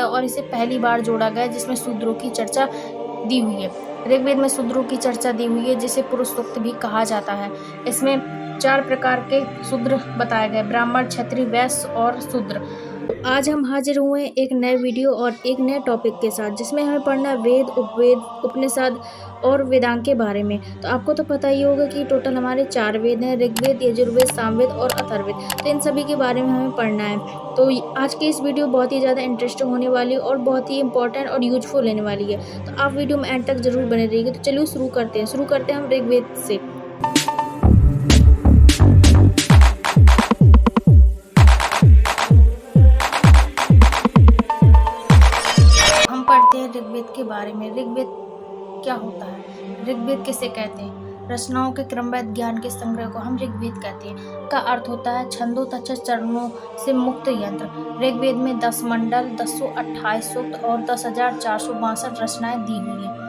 गया और इसे पहली बार जोड़ा गया जिसमें शूद्रों की चर्चा दी हुई है। ऋग्वेद में शूद्रों की चर्चा दी हुई है जिसे पुरुष सूक्त भी कहा जाता है। इसमें 4 प्रकार के शूद्र बताए गए: ब्राह्मण, क्षत्रिय, वैश्य और शूद्र। आज हम हाजिर हुए एक नए वीडियो और एक नए टॉपिक के साथ, जिसमें हमें पढ़ना है वेद, उपवेद, उपनिषद और वेदांग के बारे में। तो आपको तो पता ही होगा कि टोटल हमारे 4 वेद हैं: ऋग्वेद, यजुर्वेद, सामवेद और अथर्ववेद। तो इन सभी के बारे में हमें पढ़ना है। तो आज की इस वीडियो बहुत ही ज़्यादा इंटरेस्टिंग होने वाली है और बहुत ही इंपॉर्टेंट और यूजफुल होने वाली है। तो आप वीडियो में एंड तक जरूर बने रहिएगा। तो चलिए शुरू करते हैं हम ऋग्वेद से। पढ़ते हैं ऋग्वेद के बारे में। ऋग्वेद क्या होता है? ऋग्वेद किसे कहते हैं? रचनाओं के क्रमबद्ध ज्ञान के संग्रह को हम ऋग्वेद कहते हैं। का अर्थ होता है छंदों तथा चरणों से मुक्त यंत्र। ऋग्वेद में 10 मंडल, 1028 सूक्त और 10,462 रचनाएं दी हुई हैं।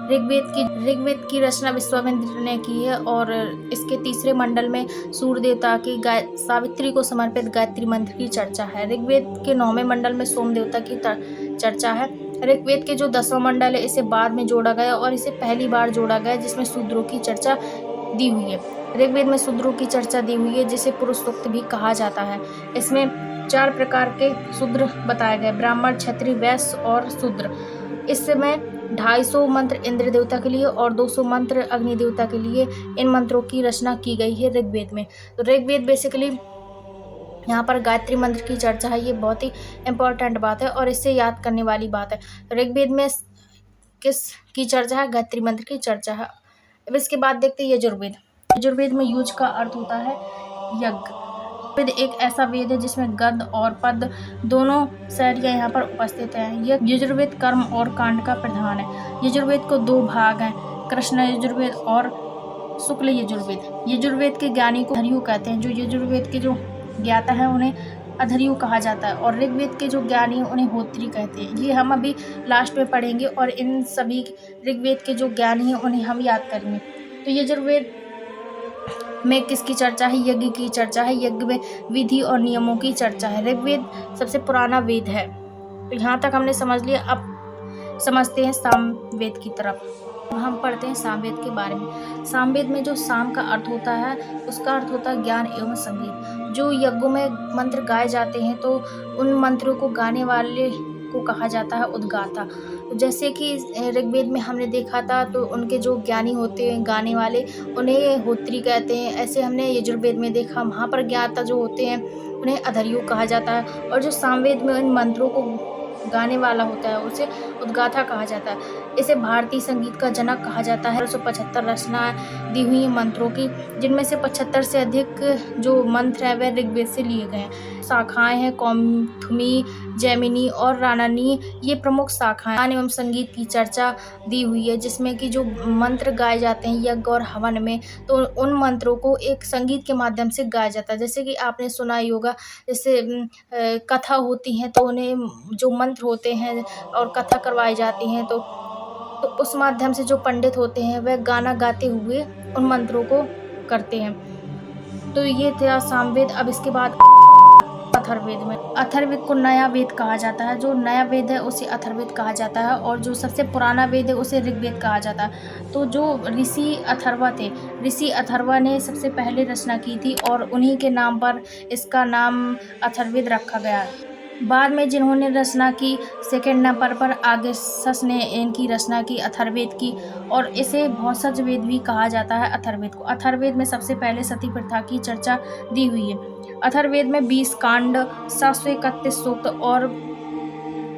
ऋग्वेद की रचना विश्वामित्र ने की है और इसके तीसरे मंडल में सूर्य देवता की सावित्री को समर्पित गायत्री मंत्र की चर्चा है। ऋग्वेद के 9वें मंडल में सोम देवता की चर्चा है। ऋग्वेद के जो 10वां मंडल है इसे बाद में जोड़ा गया और इसे पहली बार जोड़ा गया जिसमें शूद्रों की चर्चा दी हुई है। ऋग्वेद में शूद्रों की चर्चा दी हुई है जिसे पुरुष सूक्त भी कहा जाता है। इसमें 4 प्रकार के शूद्र बताए गए: ब्राह्मण, क्षत्रिय, वैश्य और शूद्र। इस समय 250 मंत्र इंद्र देवता के लिए और 200 मंत्र अग्नि देवता के लिए इन मंत्रों की रचना की गई है ऋग्वेद में। तो ऋग्वेद बेसिकली यहाँ पर गायत्री मंत्र की चर्चा है। ये बहुत ही इम्पोर्टेंट बात है और इससे याद करने वाली बात है। ऋग्वेद में किस की चर्चा है? गायत्री मंत्र की चर्चा है। अब इसके बाद देखते हैं यजुर्वेद। यजुर्वेद में युज का अर्थ होता है यज्ञ। वेद एक ऐसा वेद है जिसमें गद्य और पद्य दोनों शैलियाँ यहाँ पर उपस्थित हैं। यह यजुर्वेद कर्म और कांड का प्रधान है। यजुर्वेद को 2 भाग हैं: कृष्ण यजुर्वेद और शुक्ल यजुर्वेद। यजुर्वेद के ज्ञानी को अधर्यु कहते हैं। जो यजुर्वेद के जो ज्ञाता है उन्हें अधर्यु कहा जाता है और ऋग्वेद के जो ज्ञानी हैं उन्हें होत्री कहते हैं। ये हम अभी लास्ट में पढ़ेंगे और इन सभी ऋग्वेद के जो ज्ञानी हैं उन्हें हम याद करेंगे। तो यजुर्वेद में किसकी चर्चा है? यज्ञ की चर्चा है। यज्ञ में विधि और नियमों की चर्चा है। ऋग्वेद सबसे पुराना वेद है। तो यहाँ तक हमने समझ लिया। अब समझते हैं सामवेद की तरफ। हम पढ़ते हैं सामवेद के बारे में। सामवेद में जो साम का अर्थ होता है उसका अर्थ होता है ज्ञान एवं संगीत। जो यज्ञों में मंत्र गाए जाते हैं तो उन मंत्रों को गाने वाले को कहा जाता है उद्गाता। जैसे कि ऋग्वेद में हमने देखा था तो उनके जो ज्ञानी होते हैं गाने वाले उन्हें होत्री कहते हैं। ऐसे हमने यजुर्वेद में देखा, वहाँ पर ज्ञाता जो होते हैं उन्हें अधर्यु कहा जाता है और जो सामवेद में इन मंत्रों को गाने वाला होता है उसे उद्गाता कहा जाता है। इसे भारतीय संगीत का जनक कहा जाता है। 175 रचनाएं दी हुई हैं मंत्रों की, जिनमें से 75 से अधिक जो मंत्र है वह ऋग्वेद से लिए गए हैं। शाखाएं हैं कौमुदी, जैमिनी और राणानी, ये प्रमुख शाखाएं। गान एवं संगीत की चर्चा दी हुई है जिसमें कि जो मंत्र गाए जाते हैं यज्ञ और हवन में, तो उन मंत्रों को एक संगीत के माध्यम से गाया जाता है। जैसे कि आपने सुना ही होगा, जैसे कथा होती हैं तो उन्हें जो मंत्र होते हैं और कथा करवाई जाती हैं तो उस माध्यम से जो पंडित होते हैं वह गाना गाते हुए उन मंत्रों को करते हैं। तो ये था सामवेद। अब इसके बाद अथर्ववेद में। अथर्ववेद को नया वेद कहा जाता है। जो नया वेद है उसे अथर्ववेद कहा जाता है और जो सबसे पुराना वेद है उसे ऋग्वेद कहा जाता है। तो जो ऋषि अथर्वा थे, ऋषि अथर्वा ने सबसे पहले रचना की थी और उन्हीं के नाम पर इसका नाम अथर्ववेद रखा गया है। बाद में जिन्होंने रचना की सेकंड नंबर पर आगेसस ने इनकी रचना की अथर्ववेद की और इसे भौसज वेद भी कहा जाता है अथर्ववेद को। अथर्ववेद में सबसे पहले सती प्रथा की चर्चा दी हुई है। अथर्ववेद में 20 कांड, 731 सूक्त और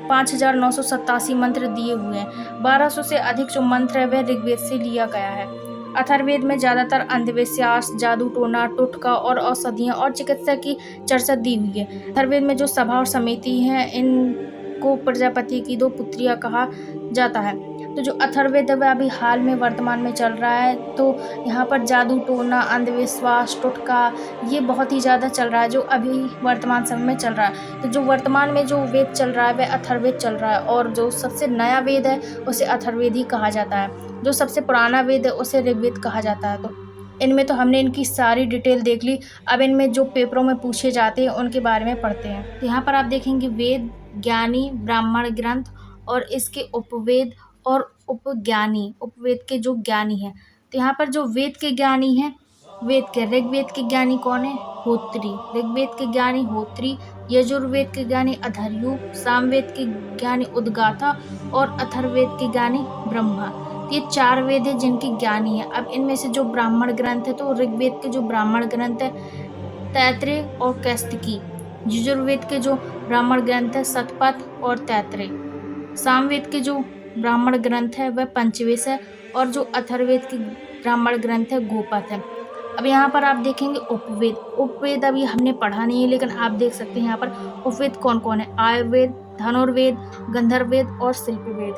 5,987 मंत्र दिए हुए हैं। 1200 से अधिक जो मंत्र है वह ऋग्वेद से लिया गया है। अथर्ववेद में ज़्यादातर अंधविश्वास, जादू टोना, टोटका और औषधियाँ और चिकित्सा की चर्चा दी हुई है। अथर्ववेद में जो सभा और समिति हैं इनको प्रजापति की 2 पुत्रियाँ कहा जाता है। तो जो अथर्ववेद है वह अभी हाल में वर्तमान में चल रहा है। तो यहाँ पर जादू टोना, अंधविश्वास, टोटका ये बहुत ही ज़्यादा चल रहा है जो अभी वर्तमान समय में चल रहा है। तो जो वर्तमान में जो वेद चल रहा है वह अथर्ववेद चल रहा है और जो सबसे नया वेद है उसे अथर्ववेद ही कहा जाता है। जो सबसे पुराना वेद है उसे ऋग्वेद कहा जाता है। तो इनमें तो हमने इनकी सारी डिटेल देख ली। अब इनमें जो पेपरों में पूछे जाते हैं उनके बारे में पढ़ते हैं। तो यहाँ पर आप देखेंगे वेद ज्ञानी ब्राह्मण ग्रंथ और इसके उपवेद और उपज्ञानी, उपवेद के जो ज्ञानी हैं। तो यहाँ पर जो वेद के ज्ञानी हैं, वेद के ऋग्वेद के ज्ञानी कौन है? होत्री। ऋग्वेद के ज्ञानी होत्री, यजुर्वेद के ज्ञानी अधर्यु, सामवेद के ज्ञानी उद्गाता और अथर्ववेद के ज्ञानी ब्रह्मा। तो ये 4 वेद है जिनके ज्ञानी है। अब इनमें से जो ब्राह्मण ग्रंथ है, तो ऋग्वेद के जो ब्राह्मण ग्रंथ है तैत्रेय और कैस्तिकी। यजुर्वेद के जो ब्राह्मण ग्रंथ है शतपथ और तैत्रेय। सामवेद के जो ब्राह्मण ग्रंथ है वह पंचवेश है और जो अथर्ववेद के ब्राह्मण ग्रंथ है गोपथ है। अब यहाँ पर आप देखेंगे उपवेद। उपवेद अभी हमने पढ़ा नहीं है, लेकिन आप देख सकते हैं यहाँ पर उपवेद कौन कौन है। आयुर्वेद, धनुर्वेद, गंधर्ववेद और शिल्पवेद।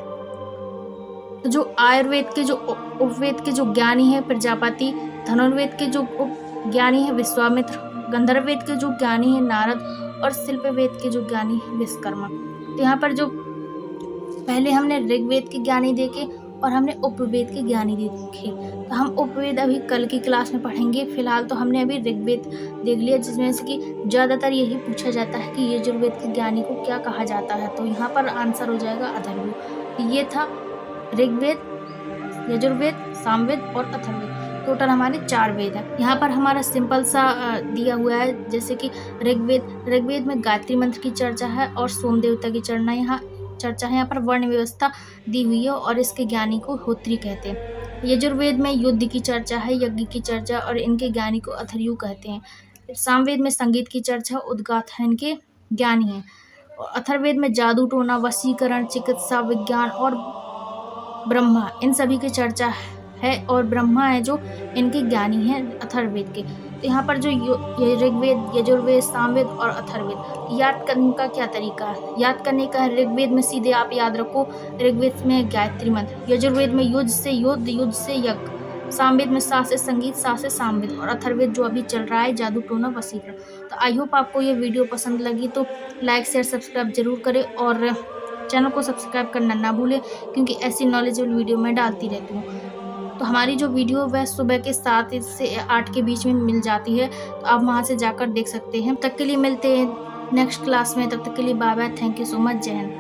तो जो आयुर्वेद के जो उपवेद के जो ज्ञानी है प्रजापति, धनुर्वेद के जो ज्ञानी है विश्वामित्र, गंधर्ववेद के जो ज्ञानी है नारद और शिल्पवेद के जो ज्ञानी है विश्वकर्मा। तो यहाँ पर जो पहले हमने ऋग्वेद के ज्ञानी देखे और हमने उपवेद के ज्ञानी देखे। तो हम उपवेद अभी कल की क्लास में पढ़ेंगे। फिलहाल तो हमने अभी ऋग्वेद देख लिया, जिसमें से कि ज़्यादातर यही पूछा जाता है कि यजुर्वेद के ज्ञानी को क्या कहा जाता है। तो यहाँ पर आंसर हो जाएगा अधर्वु। ये था ऋग्वेद, यजुर्वेद, सामवेद और अथर्ववेद। टोटल हमारे 4 वेद हैं। यहाँ पर हमारा सिंपल सा दिया हुआ है, जैसे कि ऋग्वेद में गायत्री मंत्र की चर्चा है और सोम देवता की चर्चा है। यहाँ पर वर्ण व्यवस्था दी हुई है और इसके ज्ञानी को होत्री कहते हैं। यजुर्वेद में युद्ध की चर्चा है, यज्ञ की चर्चा और इनके ज्ञानी को अथर्वु कहते हैं। सामवेद में संगीत की चर्चा, उद्गाता इनके ज्ञानी हैं। अथर्ववेद में जादू टोना, वशीकरण, चिकित्सा विज्ञान और ब्रह्मा, इन सभी की चर्चा है और ब्रह्मा है जो इनके ज्ञानी हैं अथर्ववेद के। तो यहाँ पर जो ऋग्वेद, यजुर्वेद, सामवेद और अथर्ववेद याद करने का क्या तरीका है? याद करने का है, ऋग्वेद में सीधे आप याद रखो, ऋग्वेद में गायत्री मंत्र, यजुर्वेद में युद्ध से युद्ध, युद्ध से यज्ञ, सामवेद में सा से संगीत, सा से सामवेद और अथर्ववेद जो अभी चल रहा है जादू टोना वशीकरण। तो आई होप आपको ये वीडियो पसंद लगी, तो लाइक शेयर सब्सक्राइब जरूर करें और चैनल को सब्सक्राइब करना ना भूलें, क्योंकि ऐसी नॉलेजेबल वीडियो मैं डालती रहती हूँ। तो हमारी जो वीडियो वह सुबह के 7 से 8 के बीच में मिल जाती है, तो आप वहाँ से जाकर देख सकते हैं। तब तक के लिए मिलते हैं नेक्स्ट क्लास में। तब तक के लिए bye bye, thank you so much, Jai Hind.